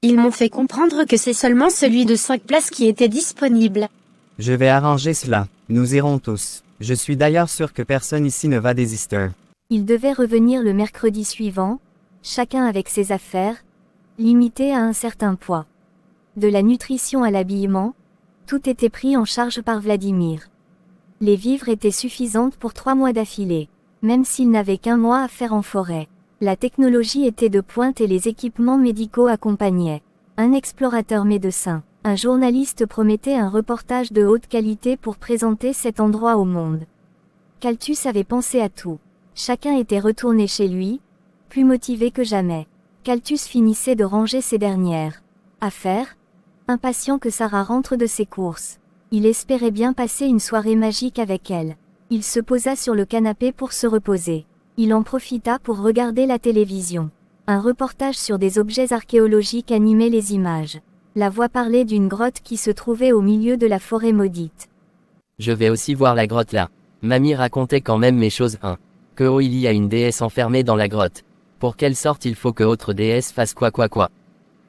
Ils m'ont fait comprendre que c'est seulement celui de 5 places qui était disponible. Je vais arranger cela. Nous irons tous. Je suis d'ailleurs sûr que personne ici ne va désister. Ils devaient revenir le mercredi suivant, chacun avec ses affaires, limitées à un certain poids. De la nutrition à l'habillement, tout était pris en charge par Vladimir. Les vivres étaient suffisantes pour 3 mois d'affilée, même s'ils n'avaient qu'1 mois à faire en forêt. La technologie était de pointe et les équipements médicaux accompagnaient. Un explorateur médecin, un journaliste promettait un reportage de haute qualité pour présenter cet endroit au monde. Calthus avait pensé à tout. Chacun était retourné chez lui, plus motivé que jamais. Calthus finissait de ranger ses dernières affaires, impatient que Sarah rentre de ses courses. Il espérait bien passer une soirée magique avec elle. Il se posa sur le canapé pour se reposer. Il en profita pour regarder la télévision. Un reportage sur des objets archéologiques animait les images. La voix parlait d'une grotte qui se trouvait au milieu de la forêt maudite. Je vais aussi voir la grotte là. Mamie racontait quand même mes choses 1. Que il y a une déesse enfermée dans la grotte. Pour qu'elle sorte il faut que autre déesse fasse quoi.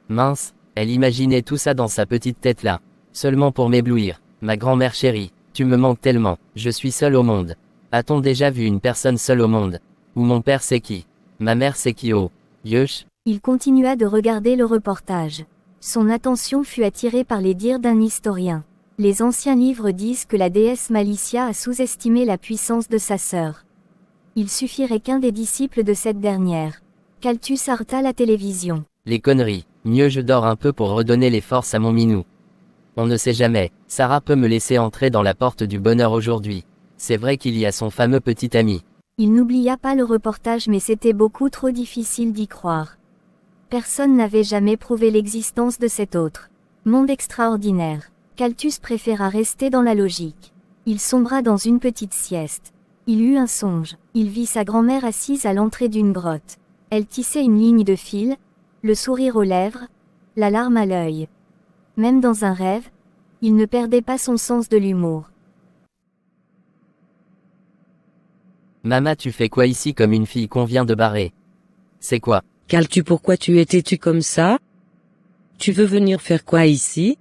Mince, elle imaginait tout ça dans sa petite tête là. Seulement pour m'éblouir. Ma grand-mère chérie, tu me manques tellement, je suis seul au monde. A-t-on déjà vu une personne seule au monde? Ou mon père c'est qui? Ma mère c'est qui? Oh, Yush. Il continua de regarder le reportage. Son attention fut attirée par les dires d'un historien. Les anciens livres disent que la déesse Malicia a sous-estimé la puissance de sa sœur. Il suffirait qu'un des disciples de cette dernière. Calthus arrêta la télévision. Les conneries, mieux je dors un peu pour redonner les forces à mon minou. On ne sait jamais, Sarah peut me laisser entrer dans la porte du bonheur aujourd'hui. C'est vrai qu'il y a son fameux petit ami. Il n'oublia pas le reportage mais c'était beaucoup trop difficile d'y croire. Personne n'avait jamais prouvé l'existence de cet autre monde extraordinaire. Calthus préféra rester dans la logique. Il sombra dans une petite sieste. Il eut un songe. Il vit sa grand-mère assise à l'entrée d'une grotte. Elle tissait une ligne de fil, le sourire aux lèvres, la larme à l'œil. Même dans un rêve, il ne perdait pas son sens de l'humour. Mama, tu fais quoi ici comme une fille qu'on vient de barrer? C'est quoi? Calthus, pourquoi tu es têtu comme ça? Tu veux venir faire quoi ici?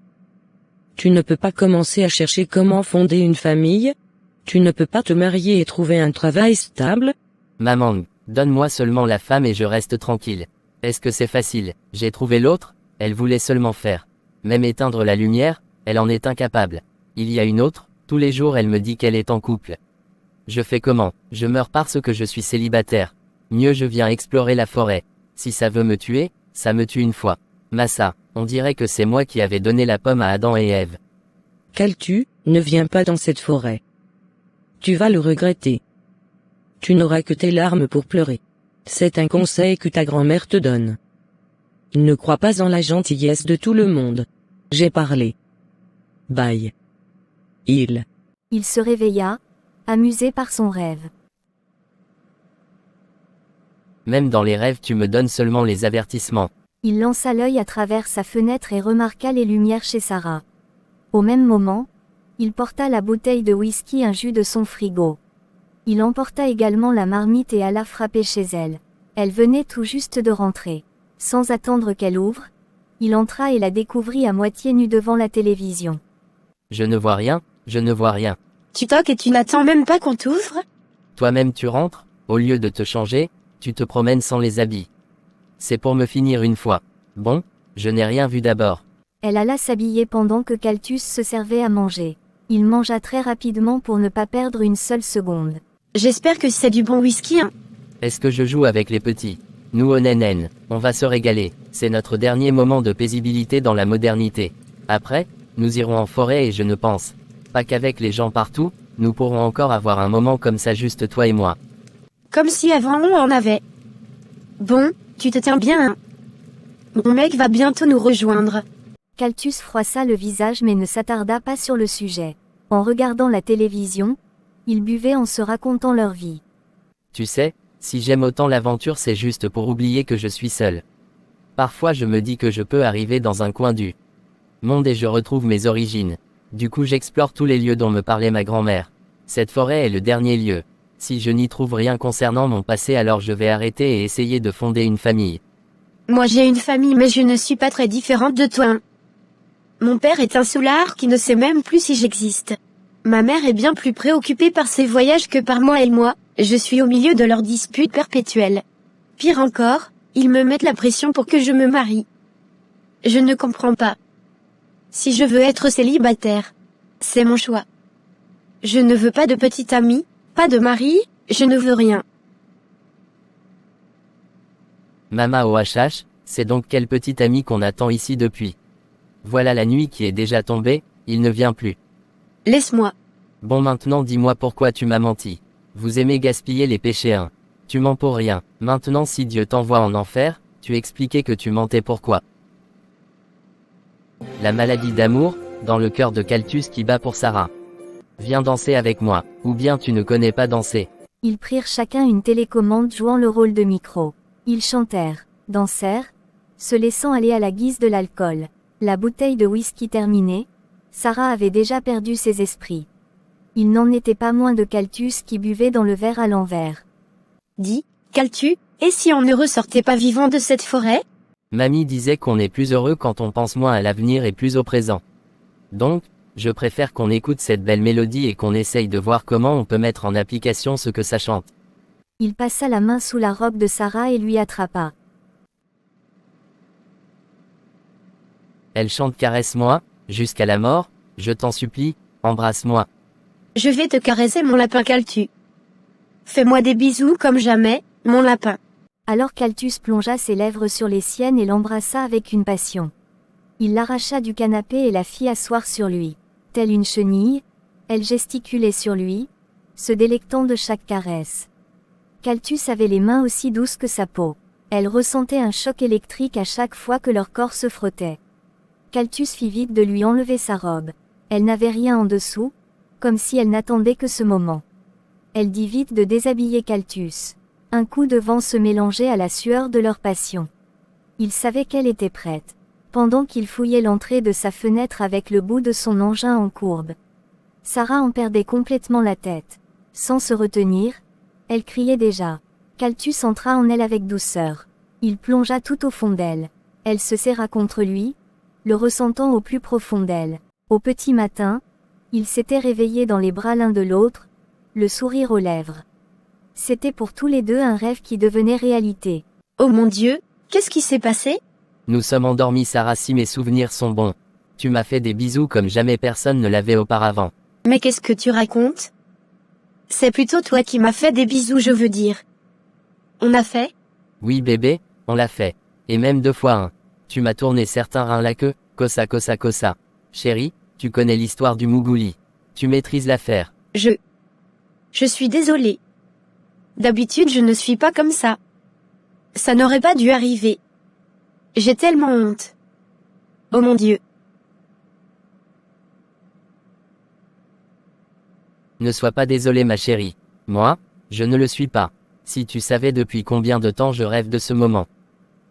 Tu ne peux pas commencer à chercher comment fonder une famille? Tu ne peux pas te marier et trouver un travail stable? Maman, donne-moi seulement la femme et je reste tranquille. Est-ce que c'est facile? J'ai trouvé l'autre, elle voulait seulement faire. Même éteindre la lumière, elle en est incapable. Il y a une autre, tous les jours elle me dit qu'elle est en couple. Je fais comment? Je meurs parce que je suis célibataire. Mieux je viens explorer la forêt. Si ça veut me tuer, ça me tue une fois. Massa, on dirait que c'est moi qui avais donné la pomme à Adam et Ève. Calthus, ne viens pas dans cette forêt. Tu vas le regretter. Tu n'auras que tes larmes pour pleurer. C'est un conseil que ta grand-mère te donne. Ne crois pas en la gentillesse de tout le monde. J'ai parlé. Bye. Il Il se réveilla, amusé par son rêve. Même dans les rêves tu me donnes seulement les avertissements. Il lança l'œil à travers sa fenêtre et remarqua les lumières chez Sarah. Au même moment, il porta la bouteille de whisky et un jus de son frigo. Il emporta également la marmite et alla frapper chez elle. Elle venait tout juste de rentrer. Sans attendre qu'elle ouvre, il entra et la découvrit à moitié nue devant la télévision. Je ne vois rien, je ne vois rien. Tu toques et tu n'attends même pas qu'on t'ouvre? Toi-même tu rentres, au lieu de te changer, tu te promènes sans les habits. C'est pour me finir une fois. Bon, je n'ai rien vu d'abord. Elle alla s'habiller pendant que Caltus se servait à manger. Il mangea très rapidement pour ne pas perdre une seule seconde. J'espère que c'est du bon whisky, hein. Est-ce que je joue avec les petits? Nous au NNN, on va se régaler. C'est notre dernier moment de paisibilité dans la modernité. Après, nous irons en forêt et je ne pense pas qu'avec les gens partout, nous pourrons encore avoir un moment comme ça juste toi et moi. Comme si avant on en avait. Bon, tu te tiens bien, hein. Mon mec va bientôt nous rejoindre. Caltus froissa le visage mais ne s'attarda pas sur le sujet. En regardant la télévision, ils buvaient en se racontant leur vie. Tu sais, si j'aime autant l'aventure c'est juste pour oublier que je suis seul. Parfois je me dis que je peux arriver dans un coin du monde et je retrouve mes origines. Du coup j'explore tous les lieux dont me parlait ma grand-mère. Cette forêt est le dernier lieu. Si je n'y trouve rien concernant mon passé alors je vais arrêter et essayer de fonder une famille. Moi j'ai une famille mais je ne suis pas très différente de toi, hein. Mon père est un soulard qui ne sait même plus si j'existe. Ma mère est bien plus préoccupée par ses voyages que par moi et moi, je suis au milieu de leurs disputes perpétuelles. Pire encore, ils me mettent la pression pour que je me marie. Je ne comprends pas. Si je veux être célibataire, c'est mon choix. Je ne veux pas de petite amie, pas de mari, je ne veux rien. Mama OHH, c'est donc quel petit ami qu'on attend ici depuis. Voilà la nuit qui est déjà tombée, il ne vient plus. Laisse-moi. Bon maintenant dis-moi pourquoi tu m'as menti. Vous aimez gaspiller les péchés hein. Tu mens pour rien. Maintenant si Dieu t'envoie en enfer, tu expliquais que tu mentais pourquoi. La maladie d'amour, dans le cœur de Caltus qui bat pour Sarah. Viens danser avec moi, ou bien tu ne connais pas danser. Ils prirent chacun une télécommande jouant le rôle de micro. Ils chantèrent, dansèrent, se laissant aller à la guise de l'alcool. La bouteille de whisky terminée, Sarah avait déjà perdu ses esprits. Il n'en était pas moins de Caltus qui buvait dans le verre à l'envers. Dis, Caltus, et si on ne ressortait pas vivant de cette forêt? Mamie disait qu'on est plus heureux quand on pense moins à l'avenir et plus au présent. Donc, je préfère qu'on écoute cette belle mélodie et qu'on essaye de voir comment on peut mettre en application ce que ça chante. Il passa la main sous la robe de Sarah et lui attrapa. Elle chante caresse-moi, jusqu'à la mort, je t'en supplie, embrasse-moi. Je vais te caresser mon lapin Caltus. Fais-moi des bisous comme jamais, mon lapin. Alors Caltus plongea ses lèvres sur les siennes et l'embrassa avec une passion. Il l'arracha du canapé et la fit asseoir sur lui. Telle une chenille, elle gesticulait sur lui, se délectant de chaque caresse. Caltus avait les mains aussi douces que sa peau. Elle ressentait un choc électrique à chaque fois que leur corps se frottait. Caltus fit vite de lui enlever sa robe. Elle n'avait rien en dessous, comme si elle n'attendait que ce moment. Elle dit vite de déshabiller Caltus. Un coup de vent se mélangeait à la sueur de leur passion. Il savait qu'elle était prête. Pendant qu'il fouillait l'entrée de sa fenêtre avec le bout de son engin en courbe. Sarah en perdait complètement la tête. Sans se retenir, elle criait déjà. Caltus entra en elle avec douceur. Il plongea tout au fond d'elle. Elle se serra contre lui, le ressentant au plus profond d'elle. Au petit matin, ils s'étaient réveillés dans les bras l'un de l'autre, le sourire aux lèvres. C'était pour tous les deux un rêve qui devenait réalité. Oh mon Dieu, qu'est-ce qui s'est passé? Nous sommes endormis Sarah si mes souvenirs sont bons. Tu m'as fait des bisous comme jamais personne ne l'avait auparavant. Mais qu'est-ce que tu racontes? C'est plutôt toi qui m'as fait des bisous je veux dire. On a fait? Oui bébé, on l'a fait. Et même 2 fois un. Tu m'as tourné certains reins la queue, cosa cosa cosa. Chérie, tu connais l'histoire du Mougouli. Tu maîtrises l'affaire. Je suis désolée. D'habitude je ne suis pas comme ça. Ça n'aurait pas dû arriver. J'ai tellement honte. Oh mon Dieu. Ne sois pas désolée ma chérie. Moi, je ne le suis pas. Si tu savais depuis combien de temps je rêve de ce moment.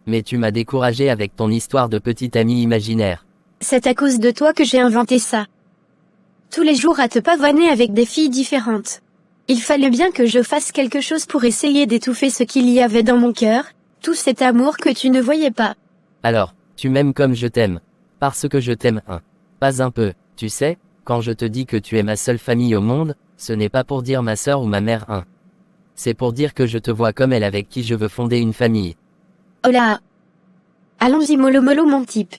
Mais tu m'as découragé avec ton histoire de petite amie imaginaire. C'est à cause de toi que j'ai inventé ça. Tous les jours à te pavaner avec des filles différentes. Il fallait bien que je fasse quelque chose pour essayer d'étouffer ce qu'il y avait dans mon cœur, tout cet amour que tu ne voyais pas. Alors, tu m'aimes comme je t'aime. Parce que je t'aime pas un peu, tu sais, quand je te dis que tu es ma seule famille au monde, ce n'est pas pour dire ma sœur ou ma mère C'est pour dire que je te vois comme elle avec qui je veux fonder une famille. Oh là! Allons-y mollo mollo mon type.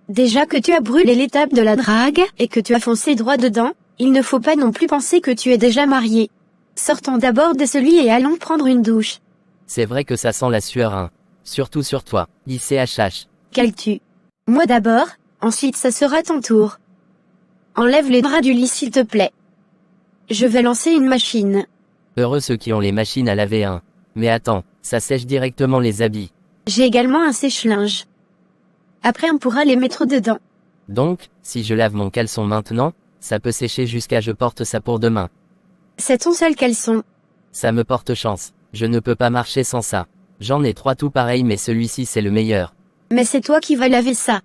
Déjà que tu as brûlé l'étape de la drague et que tu as foncé droit dedans, il ne faut pas non plus penser que tu es déjà marié. Sortons d'abord de ce lit et allons prendre une douche. C'est vrai que ça sent la sueur Surtout sur toi, ICHH. Cales-tu? Moi d'abord, ensuite ça sera ton tour. Enlève les draps du lit s'il te plaît. Je vais lancer une machine. Heureux ceux qui ont les machines à laver Mais attends, ça sèche directement les habits. J'ai également un sèche-linge. Après on pourra les mettre dedans. Donc, si je lave mon caleçon maintenant, ça peut sécher jusqu'à je porte ça pour demain. C'est ton seul caleçon. Ça me porte chance. Je ne peux pas marcher sans ça. J'en ai 3 tout pareils mais celui-ci c'est le meilleur. Mais c'est toi qui vas laver ça.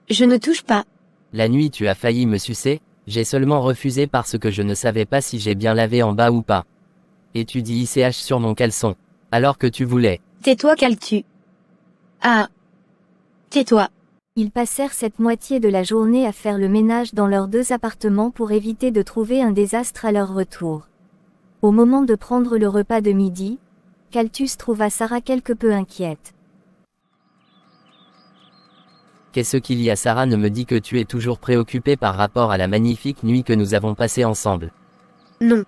Je ne touche pas. La nuit tu as failli me sucer, j'ai seulement refusé parce que je ne savais pas si j'ai bien lavé en bas ou pas. Et tu dis ICH sur mon caleçon. Alors que tu voulais. Tais-toi cales-tu. Ah. Tais-toi. Ils passèrent cette moitié de la journée à faire le ménage dans leurs 2 appartements pour éviter de trouver un désastre à leur retour. Au moment de prendre le repas de midi, Kaltus trouva Sarah quelque peu inquiète. Qu'est-ce qu'il y a Sarah ne me dit que tu es toujours préoccupée par rapport à la magnifique nuit que nous avons passée ensemble. Non.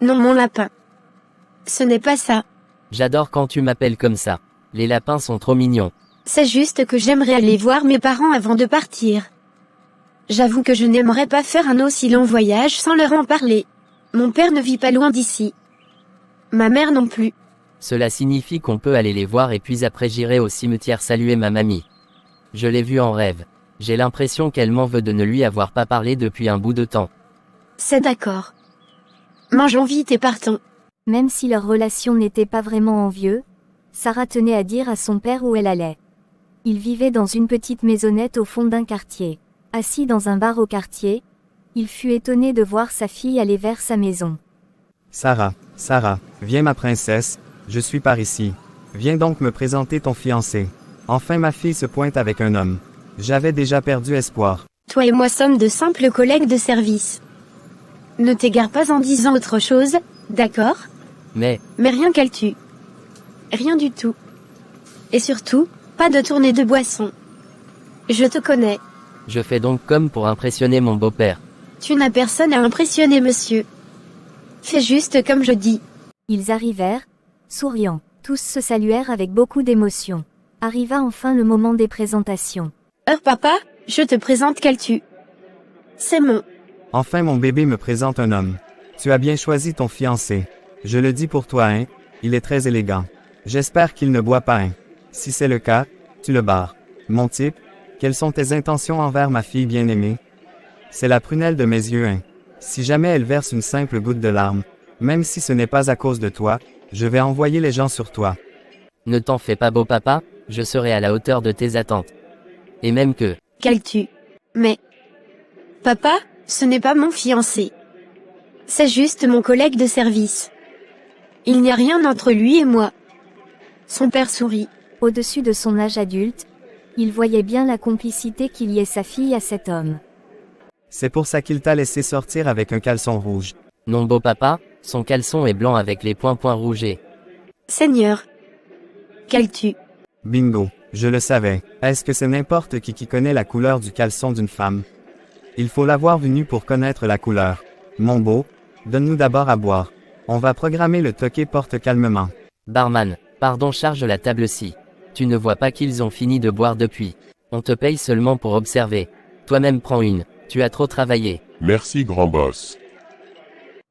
Non mon lapin. Ce n'est pas ça. J'adore quand tu m'appelles comme ça. Les lapins sont trop mignons. C'est juste que j'aimerais aller voir mes parents avant de partir. J'avoue que je n'aimerais pas faire un aussi long voyage sans leur en parler. Mon père ne vit pas loin d'ici. Ma mère non plus. Cela signifie qu'on peut aller les voir et puis après j'irai au cimetière saluer ma mamie. Je l'ai vue en rêve. J'ai l'impression qu'elle m'en veut de ne lui avoir pas parlé depuis un bout de temps. C'est d'accord. Mangeons vite et partons. Même si leur relation n'était pas vraiment envieuse, Sarah tenait à dire à son père où elle allait. Il vivait dans une petite maisonnette au fond d'un quartier. Assis dans un bar au quartier, il fut étonné de voir sa fille aller vers sa maison. Sarah, viens ma princesse, je suis par ici. Viens donc me présenter ton fiancé. Enfin ma fille se pointe avec un homme. J'avais déjà perdu espoir. Toi et moi sommes de simples collègues de service. Ne t'égare pas en disant autre chose, d'accord? Mais rien cales-tu. Rien du tout. Et surtout, pas de tournée de boisson. Je te connais. je fais donc comme pour impressionner mon beau-père. Tu n'as personne à impressionner monsieur. Fais juste comme je dis. Ils arrivèrent, souriant. Tous se saluèrent avec beaucoup d'émotion. Arriva enfin le moment des présentations. Papa, je te présente cales-tu. C'est mon. Enfin mon bébé me présente un homme. Tu as bien choisi ton fiancé. Je le dis pour toi il est très élégant. J'espère qu'il ne boit pas Si c'est le cas, tu le barres. Mon type, quelles sont tes intentions envers ma fille bien-aimée? C'est la prunelle de mes yeux Si jamais elle verse une simple goutte de larmes, même si ce n'est pas à cause de toi, je vais envoyer les gens sur toi. Ne t'en fais pas beau papa, je serai à la hauteur de tes attentes. Et même que, Cales-tu. Mais. Papa, ce n'est pas mon fiancé. C'est juste mon collègue de service. Il n'y a rien entre lui et moi. Son père sourit. Au-dessus de son âge adulte, il voyait bien la complicité qu'il liait sa fille à cet homme. C'est pour ça qu'il t'a laissé sortir avec un caleçon rouge. non beau papa, son caleçon est blanc avec les points rougés. Seigneur. Cales-tu. Bingo, je le savais. Est-ce que c'est n'importe qui connaît la couleur du caleçon d'une femme? Il faut l'avoir vu nu pour connaître la couleur. Mon beau, donne-nous d'abord à boire. On va programmer le toqué porte calmement. Barman, pardon charge la table-ci. Tu ne vois pas qu'ils ont fini de boire depuis. On te paye seulement pour observer. Toi-même prends une, tu as trop travaillé. Merci grand boss.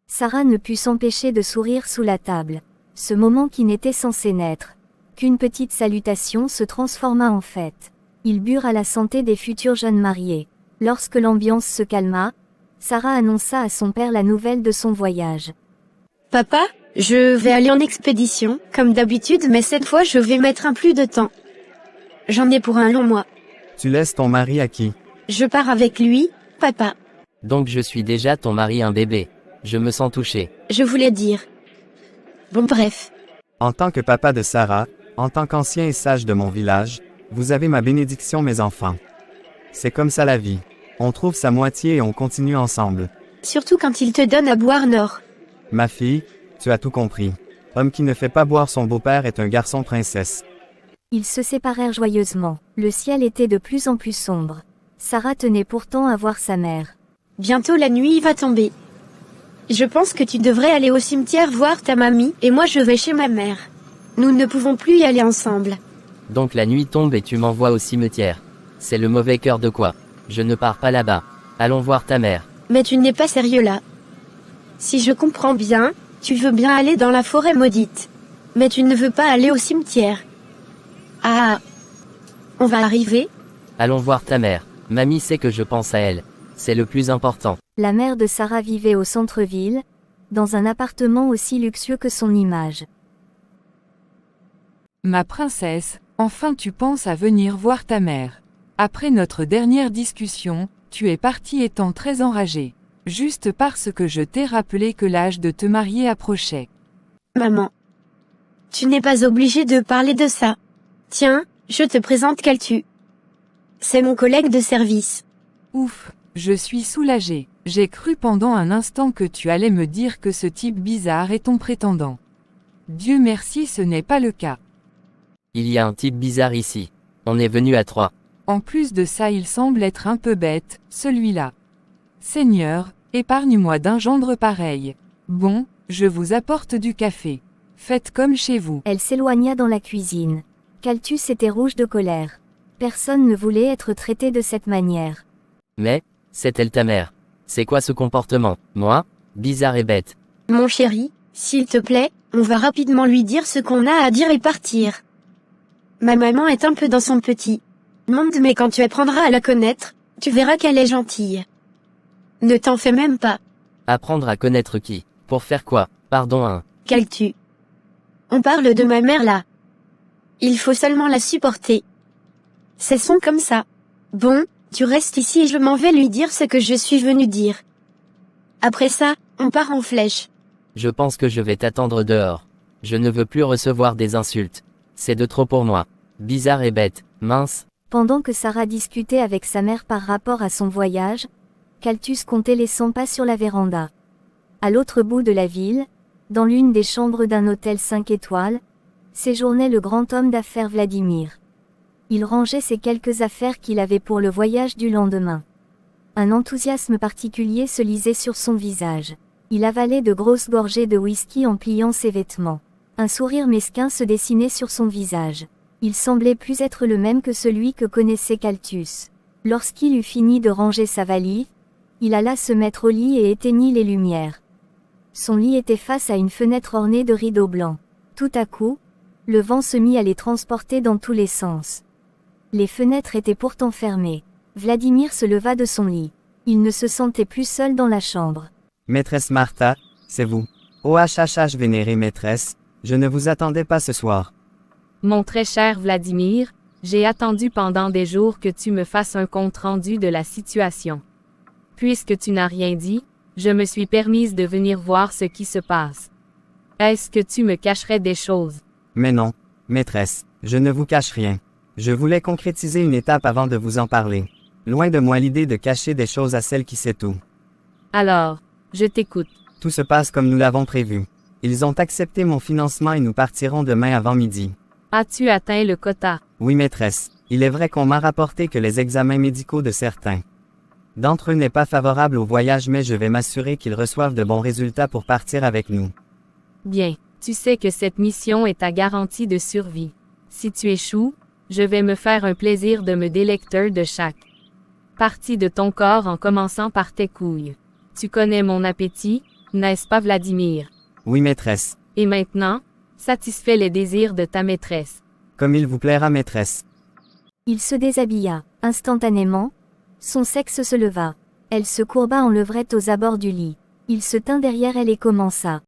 Sarah ne put s'empêcher de sourire sous la table. Ce moment qui n'était censé naître qu'une petite salutation se transforma en fête. Ils burent à la santé des futurs jeunes mariés. Lorsque l'ambiance se calma, Sarah annonça à son père la nouvelle de son voyage. Papa, je vais aller en expédition, comme d'habitude, mais cette fois je vais mettre un plus de temps. J'en ai pour un long mois. Tu laisses ton mari à qui? Je pars avec lui, papa. Donc je suis déjà ton mari un bébé. Je me sens touché. Je voulais dire. Bon bref. En tant que papa de Sarah, en tant qu'ancien et sage de mon village, vous avez ma bénédiction mes enfants. C'est comme ça la vie. On trouve sa moitié et on continue ensemble. Surtout quand il te donne à boire Nord. Ma fille, tu as tout compris. Homme qui ne fait pas boire son beau-père est un garçon princesse. Ils se séparèrent joyeusement. Le ciel était de plus en plus sombre. Sarah tenait pourtant à voir sa mère. Bientôt la nuit va tomber. Je pense que tu devrais aller au cimetière voir ta mamie, et moi je vais chez ma mère. Nous ne pouvons plus y aller ensemble. Donc la nuit tombe et tu m'envoies au cimetière. C'est le mauvais cœur de quoi? Je ne pars pas là-bas. Allons voir ta mère. Mais tu n'es pas sérieux là. Si je comprends bien, tu veux bien aller dans la forêt maudite. Mais tu ne veux pas aller au cimetière. Ah. On va arriver? Allons voir ta mère. Mamie sait que je pense à elle. C'est le plus important. La mère de Sarah vivait au centre-ville, dans un appartement aussi luxueux que son image. Ma princesse, enfin tu penses à venir voir ta mère. Après notre dernière discussion, tu es partie étant très enragée. Juste parce que je t'ai rappelé que l'âge de te marier approchait. Maman. Tu n'es pas obligée de parler de ça. Tiens, je te présente Caltu. C'est mon collègue de service. Ouf, je suis soulagée. J'ai cru pendant un instant que tu allais me dire que ce type bizarre est ton prétendant. Dieu merci, ce n'est pas le cas. Il y a un type bizarre ici. On est venu à 3. En plus de ça, il semble être un peu bête, celui-là. Seigneur, épargne-moi d'un gendre pareil. Bon, je vous apporte du café. Faites comme chez vous. Elle s'éloigna dans la cuisine. Caltus était rouge de colère. Personne ne voulait être traité de cette manière. Mais, c'est-elle ta mère? C'est quoi ce comportement? Moi? Bizarre et bête. Mon chéri, s'il te plaît, on va rapidement lui dire ce qu'on a à dire et partir. Ma maman est un peu dans son petit monde, mais quand tu apprendras à la connaître, tu verras qu'elle est gentille. Ne t'en fais même pas. Apprendre à connaître qui? Pour faire quoi? Pardon hein. Caltu. On parle de ma mère là. Il faut seulement la supporter. C'est son comme ça. Bon, tu restes ici et je m'en vais lui dire ce que je suis venu dire. Après ça, on part en flèche. Je pense que je vais t'attendre dehors. Je ne veux plus recevoir des insultes. C'est de trop pour moi. Bizarre et bête, mince. Pendant que Sarah discutait avec sa mère par rapport à son voyage, Caltus comptait les 100 pas sur la véranda. À l'autre bout de la ville, dans l'une des chambres d'un hôtel 5 étoiles, séjournait le grand homme d'affaires Vladimir. Il rangeait ses quelques affaires qu'il avait pour le voyage du lendemain. Un enthousiasme particulier se lisait sur son visage. Il avalait de grosses gorgées de whisky en pliant ses vêtements. Un sourire mesquin se dessinait sur son visage. Il semblait plus être le même que celui que connaissait Caltus. Lorsqu'il eut fini de ranger sa valise, il alla se mettre au lit et éteignit les lumières. Son lit était face à une fenêtre ornée de rideaux blancs. Tout à coup, le vent se mit à les transporter dans tous les sens. Les fenêtres étaient pourtant fermées. Vladimir se leva de son lit. Il ne se sentait plus seul dans la chambre. Maîtresse Martha, c'est vous. OHHH vénérée maîtresse, je ne vous attendais pas ce soir. Mon très cher Vladimir, j'ai attendu pendant des jours que tu me fasses un compte-rendu de la situation. Puisque tu n'as rien dit, je me suis permise de venir voir ce qui se passe. Est-ce que tu me cacherais des choses? Mais non, maîtresse, je ne vous cache rien. Je voulais concrétiser une étape avant de vous en parler. Loin de moi l'idée de cacher des choses à celle qui sait tout. Alors, je t'écoute. Tout se passe comme nous l'avons prévu. Ils ont accepté mon financement et nous partirons demain avant midi. As-tu atteint le quota? Oui maîtresse, il est vrai qu'on m'a rapporté que les examens médicaux de certains d'entre eux n'est pas favorable au voyage, mais je vais m'assurer qu'ils reçoivent de bons résultats pour partir avec nous. Bien, tu sais que cette mission est ta garantie de survie. Si tu échoues, je vais me faire un plaisir de me délecter de chaque partie de ton corps en commençant par tes couilles. Tu connais mon appétit, n'est-ce pas Vladimir? Oui maîtresse. Et maintenant, satisfais les désirs de ta maîtresse. Comme il vous plaira maîtresse. Il se déshabilla. Instantanément, son sexe se leva. Elle se courba en levrette aux abords du lit. Il se tint derrière elle et commença.